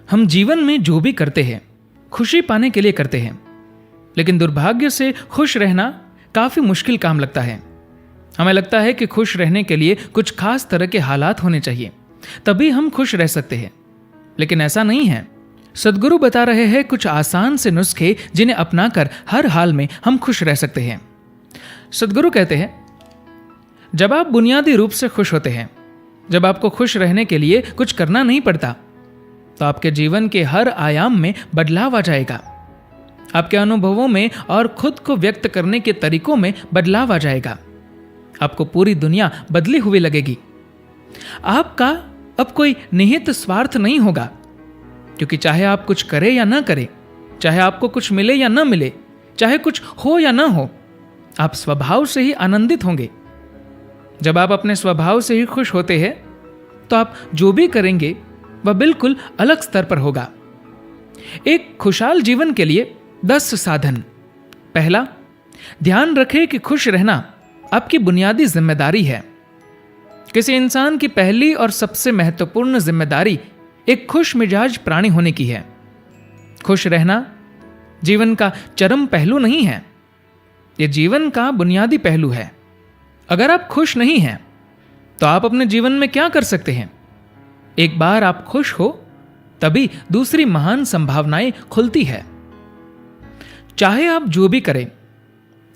हम जीवन में जो भी करते हैं खुशी पाने के लिए करते हैं, लेकिन दुर्भाग्य से खुश रहना काफी मुश्किल काम लगता है। हमें लगता है कि खुश रहने के लिए कुछ खास तरह के हालात होने चाहिए, तभी हम खुश रह सकते हैं, लेकिन ऐसा नहीं है। सद्गुरु बता रहे हैं कुछ आसान से नुस्खे जिन्हें अपनाकर हर हाल में हम खुश रह सकते हैं। सद्गुरु कहते हैं, जब आप बुनियादी रूप से खुश होते हैं, जब आपको खुश रहने के लिए कुछ करना नहीं पड़ता, तो आपके जीवन के हर आयाम में बदलाव आ जाएगा। आपके अनुभवों में और खुद को व्यक्त करने के तरीकों में बदलाव आ जाएगा। आपको पूरी दुनिया बदली हुई लगेगी। आपका अब कोई निहित स्वार्थ नहीं होगा, क्योंकि चाहे आप कुछ करें या ना करें, चाहे आपको कुछ मिले या ना मिले, चाहे कुछ हो या ना हो, आप स्वभाव से ही आनंदित होंगे। जब आप अपने स्वभाव से ही खुश होते हैं, तो आप जो भी करेंगे वह बिल्कुल अलग स्तर पर होगा। एक खुशहाल जीवन के लिए 10 साधन। पहला, ध्यान रखें कि खुश रहना आपकी बुनियादी जिम्मेदारी है। किसी इंसान की पहली और सबसे महत्वपूर्ण जिम्मेदारी एक खुश मिजाज प्राणी होने की है। खुश रहना जीवन का चरम पहलू नहीं है, यह जीवन का बुनियादी पहलू है। अगर आप खुश नहीं हैं, तो आप अपने जीवन में क्या कर सकते हैं? एक बार आप खुश हो, तभी दूसरी महान संभावनाएं खुलती है। चाहे आप जो भी करें,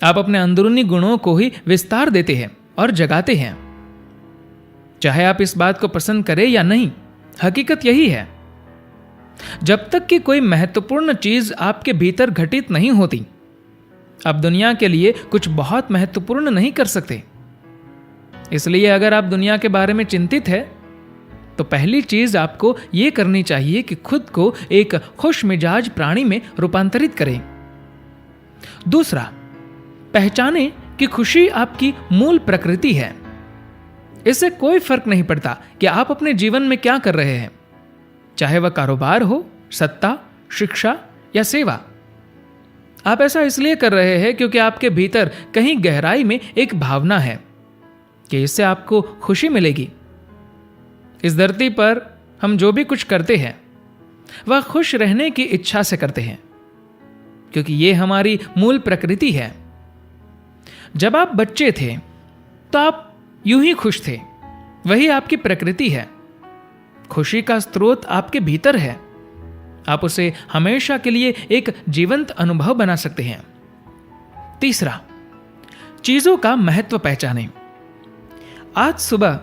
आप अपने अंदरूनी गुणों को ही विस्तार देते हैं और जगाते हैं। चाहे आप इस बात को पसंद करें या नहीं, हकीकत यही है। जब तक कि कोई महत्वपूर्ण चीज आपके भीतर घटित नहीं होती, आप दुनिया के लिए कुछ बहुत महत्वपूर्ण नहीं कर सकते। इसलिए अगर आप दुनिया के बारे में चिंतित है, तो पहली चीज आपको यह करनी चाहिए कि खुद को एक खुश मिजाज प्राणी में रूपांतरित करें। दूसरा, पहचानें कि खुशी आपकी मूल प्रकृति है। इससे कोई फर्क नहीं पड़ता कि आप अपने जीवन में क्या कर रहे हैं, चाहे वह कारोबार हो, सत्ता, शिक्षा या सेवा। आप ऐसा इसलिए कर रहे हैं क्योंकि आपके भीतर कहीं गहराई में एक भावना है कि इससे आपको खुशी मिलेगी। इस धरती पर हम जो भी कुछ करते हैं, वह खुश रहने की इच्छा से करते हैं, क्योंकि यह हमारी मूल प्रकृति है। जब आप बच्चे थे, तो आप यूं ही खुश थे। वही आपकी प्रकृति है। खुशी का स्रोत आपके भीतर है। आप उसे हमेशा के लिए एक जीवंत अनुभव बना सकते हैं। तीसरा, चीजों का महत्व पहचानें। आज सुबह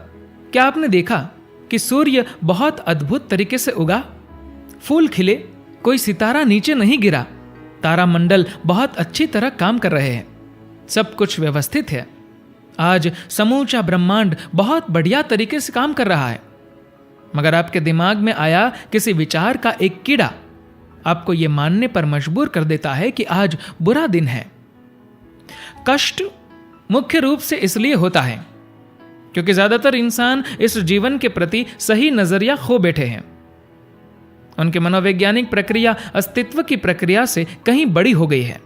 क्या आपने देखा कि सूर्य बहुत अद्भुत तरीके से उगा? फूल खिले, कोई सितारा नीचे नहीं गिरा, तारामंडल बहुत अच्छी तरह काम कर रहे हैं, सब कुछ व्यवस्थित है। आज समूचा ब्रह्मांड बहुत बढ़िया तरीके से काम कर रहा है। मगर आपके दिमाग में आया किसी विचार का एक कीड़ा आपको यह मानने पर मजबूर कर देता है कि आज बुरा दिन है। कष्ट मुख्य रूप से इसलिए होता है क्योंकि ज्यादातर इंसान इस जीवन के प्रति सही नजरिया खो बैठे हैं। उनकी मनोवैज्ञानिक प्रक्रिया अस्तित्व की प्रक्रिया से कहीं बड़ी हो गई है,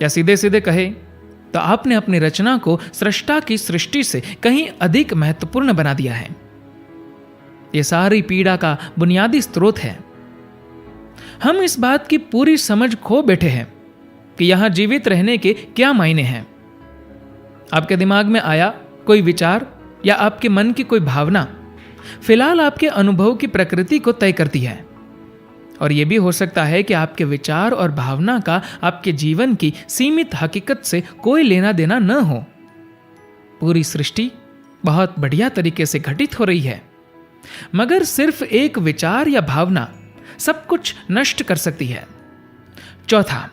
या सीधे सीधे कहे तो आपने अपनी रचना को सृष्टा की सृष्टि से कहीं अधिक महत्वपूर्ण बना दिया है। यह सारी पीड़ा का बुनियादी स्रोत है। हम इस बात की पूरी समझ खो बैठे हैं कि यहां जीवित रहने के क्या मायने हैं। आपके दिमाग में आया कोई विचार या आपके मन की कोई भावना फिलहाल आपके अनुभव की प्रकृति को तय करती है, और यह भी हो सकता है कि आपके विचार और भावना का आपके जीवन की सीमित हकीकत से कोई लेना देना न हो। पूरी सृष्टि बहुत बढ़िया तरीके से घटित हो रही है, मगर सिर्फ एक विचार या भावना सब कुछ नष्ट कर सकती है। चौथा,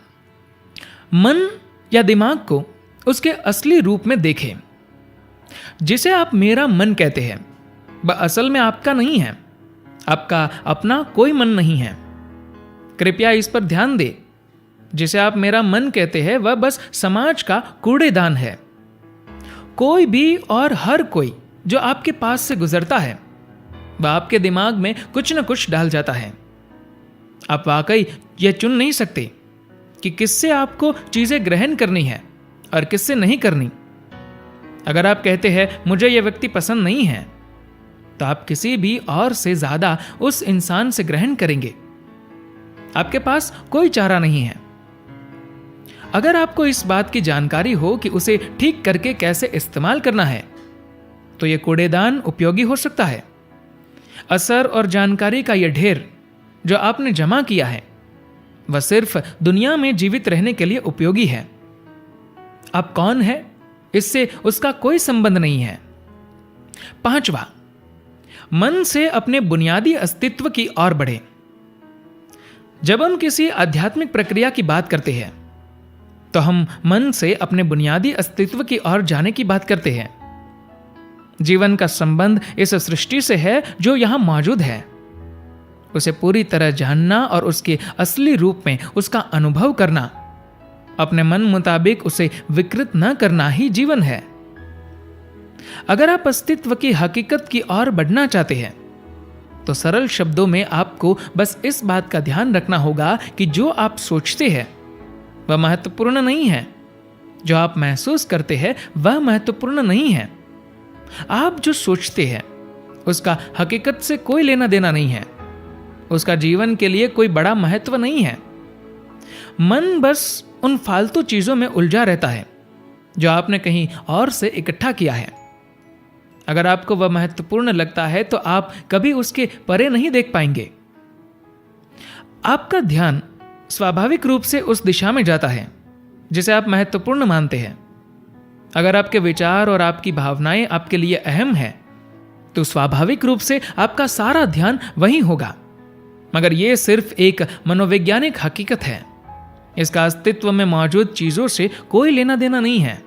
मन या दिमाग को उसके असली रूप में देखें। जिसे आप मेरा मन कहते हैं, वह असल में आपका नहीं है। आपका अपना कोई मन नहीं है। कृपया इस पर ध्यान दें। जिसे आप मेरा मन कहते हैं, वह बस समाज का कूड़ेदान है। कोई भी और हर कोई जो आपके पास से गुजरता है, वह आपके दिमाग में कुछ न कुछ डाल जाता है। आप वाकई यह चुन नहीं सकते कि किससे आपको चीजें ग्रहण करनी है और किससे नहीं करनी। अगर आप कहते हैं मुझे यह व्यक्ति पसंद नहीं है, तो आप किसी भी और से ज्यादा उस इंसान से ग्रहण करेंगे। आपके पास कोई चारा नहीं है। अगर आपको इस बात की जानकारी हो कि उसे ठीक करके कैसे इस्तेमाल करना है, तो यह कूड़ेदान उपयोगी हो सकता है। असर और जानकारी का यह ढेर जो आपने जमा किया है, वह सिर्फ दुनिया में जीवित रहने के लिए उपयोगी है। आप कौन है, इससे उसका कोई संबंध नहीं है। 5वां, मन से अपने बुनियादी अस्तित्व की ओर बढ़े। जब हम किसी आध्यात्मिक प्रक्रिया की बात करते हैं, तो हम मन से अपने बुनियादी अस्तित्व की ओर जाने की बात करते हैं। जीवन का संबंध इस सृष्टि से है जो यहां मौजूद है। उसे पूरी तरह जानना और उसके असली रूप में उसका अनुभव करना, अपने मन मुताबिक उसे विकृत न करना ही जीवन है। अगर आप अस्तित्व की हकीकत की ओर बढ़ना चाहते हैं, तो सरल शब्दों में आपको बस इस बात का ध्यान रखना होगा कि जो आप सोचते हैं वह महत्वपूर्ण नहीं है, जो आप महसूस करते हैं वह महत्वपूर्ण नहीं है। आप जो सोचते हैं उसका हकीकत से कोई लेना देना नहीं है, उसका जीवन के लिए कोई बड़ा महत्व नहीं है। मन बस उन फालतू चीजों में उलझा रहता है जो आपने कहीं और से इकट्ठा किया है। अगर आपको वह महत्वपूर्ण लगता है तो आप कभी उसके परे नहीं देख पाएंगे। आपका ध्यान स्वाभाविक रूप से उस दिशा में जाता है जिसे आप महत्वपूर्ण मानते हैं। अगर आपके विचार और आपकी भावनाएं आपके लिए अहम है, तो स्वाभाविक रूप से आपका सारा ध्यान वहीं होगा। मगर यह सिर्फ एक मनोवैज्ञानिक हकीकत है। इसका अस्तित्व में मौजूद चीजों से कोई लेना देना नहीं है।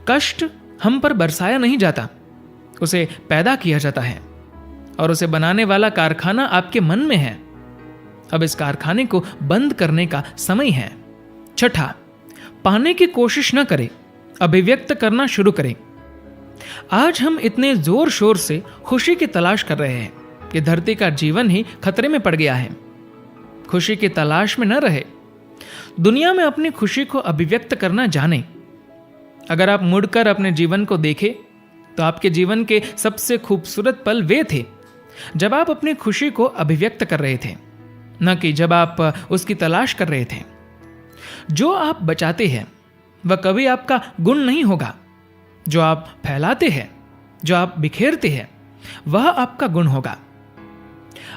कष्ट हम पर बरसाया नहीं जाता, उसे पैदा किया जाता है, और उसे बनाने वाला कारखाना आपके मन में है। अब इस कारखाने को बंद करने का समय है। 6, पाने की कोशिश न करें, अभिव्यक्त करना शुरू करें। आज हम इतने जोर शोर से खुशी की तलाश कर रहे हैं कि धरती का जीवन ही खतरे में पड़ गया है। खुशी की तलाश में न रहे, दुनिया में अपनी खुशी को अभिव्यक्त करना जाने। अगर आप मुड़कर अपने जीवन को देखें, तो आपके जीवन के सबसे खूबसूरत पल वे थे जब आप अपनी खुशी को अभिव्यक्त कर रहे थे, न कि जब आप उसकी तलाश कर रहे थे। जो आप बचाते हैं वह कभी आपका गुण नहीं होगा। जो आप फैलाते हैं, जो आप बिखेरते हैं, वह आपका गुण होगा।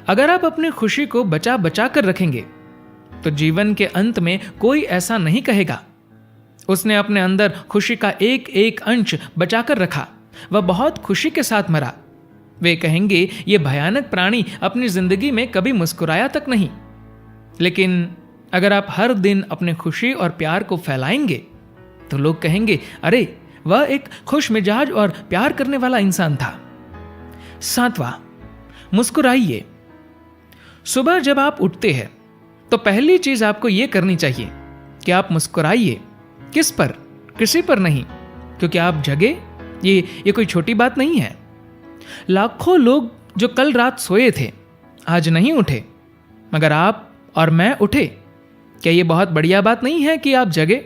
अगर आप अपनी खुशी को बचा बचा कर रखेंगे, तो जीवन के अंत में कोई ऐसा नहीं कहेगा, उसने अपने अंदर खुशी का एक एक अंश बचाकर रखा, वह बहुत खुशी के साथ मरा। वे कहेंगे ये भयानक प्राणी अपनी जिंदगी में कभी मुस्कुराया तक नहीं। लेकिन अगर आप हर दिन अपने खुशी और प्यार को फैलाएंगे, तो लोग कहेंगे, अरे वह एक खुश मिजाज और प्यार करने वाला इंसान था। 7वां, मुस्कुराइए। सुबह जब आप उठते हैं, तो पहली चीज आपको यह करनी चाहिए कि आप मुस्कुराइए। किस पर? किसी पर नहीं, क्योंकि आप जगे, ये कोई छोटी बात नहीं है। लाखों लोग जो कल रात सोए थे आज नहीं उठे, मगर आप और मैं उठे। क्या यह बहुत बढ़िया बात नहीं है कि आप जगे?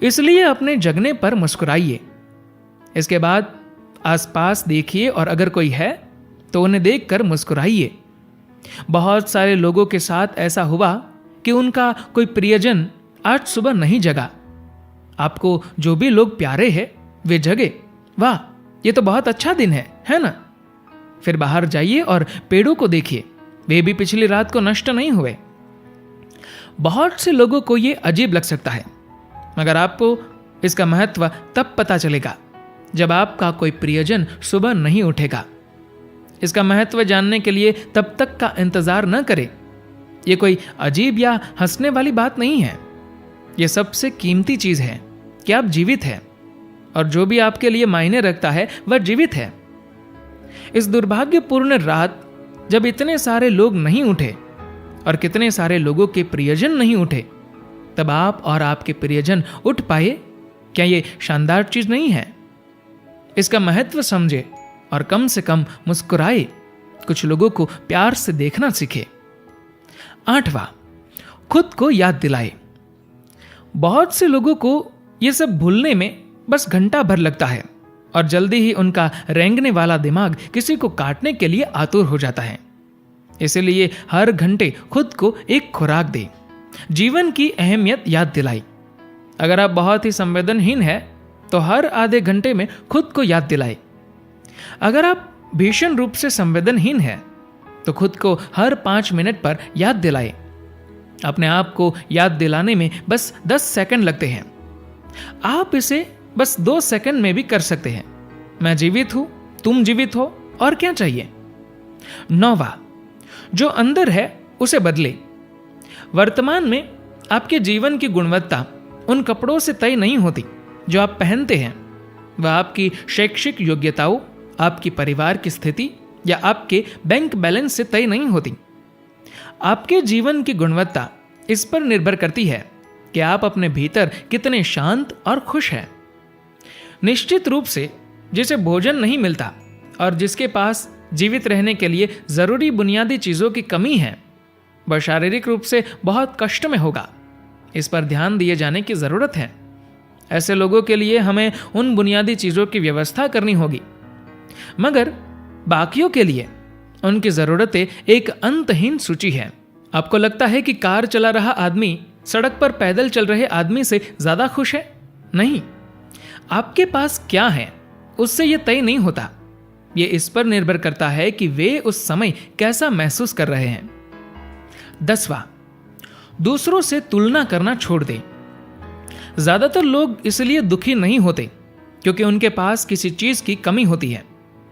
इसलिए अपने जगने पर मुस्कुराइए। इसके बाद आसपास देखिए और अगर कोई है तो उन्हें देखकर मुस्कुराइए। बहुत सारे लोगों के साथ ऐसा हुआ कि उनका कोई प्रियजन आज सुबह नहीं जगा। आपको जो भी लोग प्यारे हैं वे जगे। वाह, ये तो बहुत अच्छा दिन है ना? फिर बाहर जाइए और पेड़ों को देखिए, वे भी पिछली रात को नष्ट नहीं हुए। बहुत से लोगों को यह अजीब लग सकता है, मगर आपको इसका महत्व तब पता चलेगा जब आपका कोई प्रियजन सुबह नहीं उठेगा। इसका महत्व जानने के लिए तब तक का इंतजार न करें। यह कोई अजीब या हंसने वाली बात नहीं है। यह सबसे कीमती चीज है कि आप जीवित हैं, और जो भी आपके लिए मायने रखता है वह जीवित है। इस दुर्भाग्यपूर्ण रात जब इतने सारे लोग नहीं उठे और कितने सारे लोगों के प्रियजन नहीं उठे, तब आप और आपके प्रियजन उठ पाए। क्या यह शानदार चीज नहीं है? इसका महत्व समझे और कम से कम मुस्कुराए। कुछ लोगों को प्यार से देखना सीखे। 8वां, खुद को याद दिलाए। बहुत से लोगों को यह सब भूलने में बस घंटा भर लगता है, और जल्दी ही उनका रेंगने वाला दिमाग किसी को काटने के लिए आतुर हो जाता है। इसलिए हर घंटे खुद को एक खुराक दे, जीवन की अहमियत याद दिलाई। अगर आप बहुत ही संवेदनहीन हैं तो हर आधे घंटे में खुद को याद दिलाए। अगर आप भीषण रूप से संवेदनहीन हैं तो खुद को हर 5 मिनट पर याद दिलाए। अपने आप को याद दिलाने में बस 10 सेकंड लगते हैं। आप इसे बस 2 सेकंड में भी कर सकते हैं। मैं जीवित हूं, तुम जीवित हो, और क्या चाहिए। 9वां, जो अंदर है उसे बदले। वर्तमान में आपके जीवन की गुणवत्ता उन कपड़ों से तय नहीं होती जो आप पहनते हैं। वह आपकी शैक्षिक योग्यताओं, आपकी परिवार की स्थिति या आपके बैंक बैलेंस से तय नहीं होती। आपके जीवन की गुणवत्ता इस पर निर्भर करती है कि आप अपने भीतर कितने शांत और खुश हैं। निश्चित रूप से जिसे भोजन नहीं मिलता और जिसके पास जीवित रहने के लिए जरूरी बुनियादी चीजों की कमी है, वह शारीरिक रूप से बहुत कष्ट में होगा। इस पर ध्यान दिए जाने की जरूरत है। ऐसे लोगों के लिए हमें उन बुनियादी चीजों की व्यवस्था करनी होगी, मगर बाकियों के लिए उनकी जरूरतें एक अंतहीन सूची है। आपको लगता है कि कार चला रहा आदमी सड़क पर पैदल चल रहे आदमी से ज्यादा खुश है? नहीं, आपके पास क्या है उससे यह तय नहीं होता। यह इस पर निर्भर करता है कि वे उस समय कैसा महसूस कर रहे हैं। 10वां, दूसरों से तुलना करना छोड़ दें। ज्यादातर लोग इसलिए दुखी नहीं होते क्योंकि उनके पास किसी चीज की कमी होती है।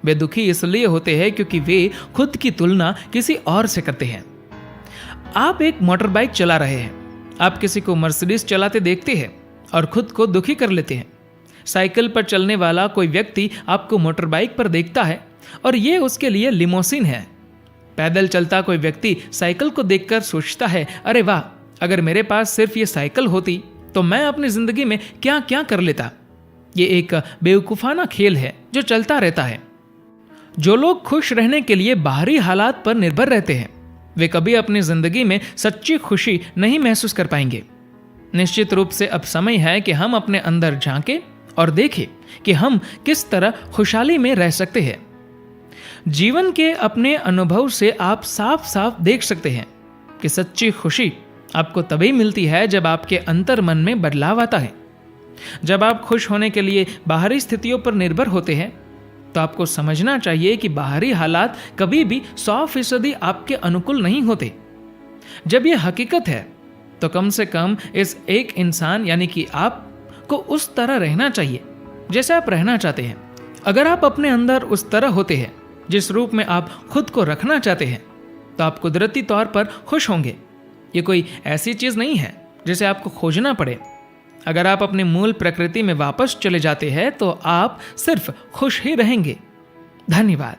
वे दुखी इसलिए होते हैं क्योंकि वे खुद की तुलना किसी और से करते हैं। आप एक मोटर बाइक चला रहे हैं, आप किसी को मर्सिडीज चलाते देखते हैं और खुद को दुखी कर लेते हैं। साइकिल पर चलने वाला कोई व्यक्ति आपको मोटर बाइक पर देखता है और यह उसके लिए लिमोसिन है। पैदल चलता कोई व्यक्ति साइकिल को देखकर सोचता है, अरे वाह, अगर मेरे पास सिर्फ ये साइकिल होती तो मैं अपनी जिंदगी में क्या क्या कर लेता। ये एक बेवकूफाना खेल है जो चलता रहता है। जो लोग खुश रहने के लिए बाहरी हालात पर निर्भर रहते हैं, वे कभी अपनी जिंदगी में सच्ची खुशी नहीं महसूस कर पाएंगे। निश्चित रूप से अब समय है कि हम अपने अंदर झांकें और देखें कि हम किस तरह खुशहाली में रह सकते हैं। जीवन के अपने अनुभव से आप साफ साफ देख सकते हैं कि सच्ची खुशी आपको तभी मिलती है जब आपके अंतर मन में बदलाव आता है। जब आप खुश होने के लिए बाहरी स्थितियों पर निर्भर होते हैं तो आपको समझना चाहिए कि बाहरी हालात कभी भी 100% आपके अनुकूल नहीं होते। जब यह हकीकत है तो कम से कम इस एक इंसान यानी कि आप को उस तरह रहना चाहिए जैसे आप रहना चाहते हैं। अगर आप अपने अंदर उस तरह होते हैं जिस रूप में आप खुद को रखना चाहते हैं तो आप कुदरती तौर पर खुश होंगे। ये कोई ऐसी चीज नहीं है जिसे आपको खोजना पड़े। अगर आप अपने मूल प्रकृति में वापस चले जाते हैं तो आप सिर्फ खुश ही रहेंगे। धन्यवाद।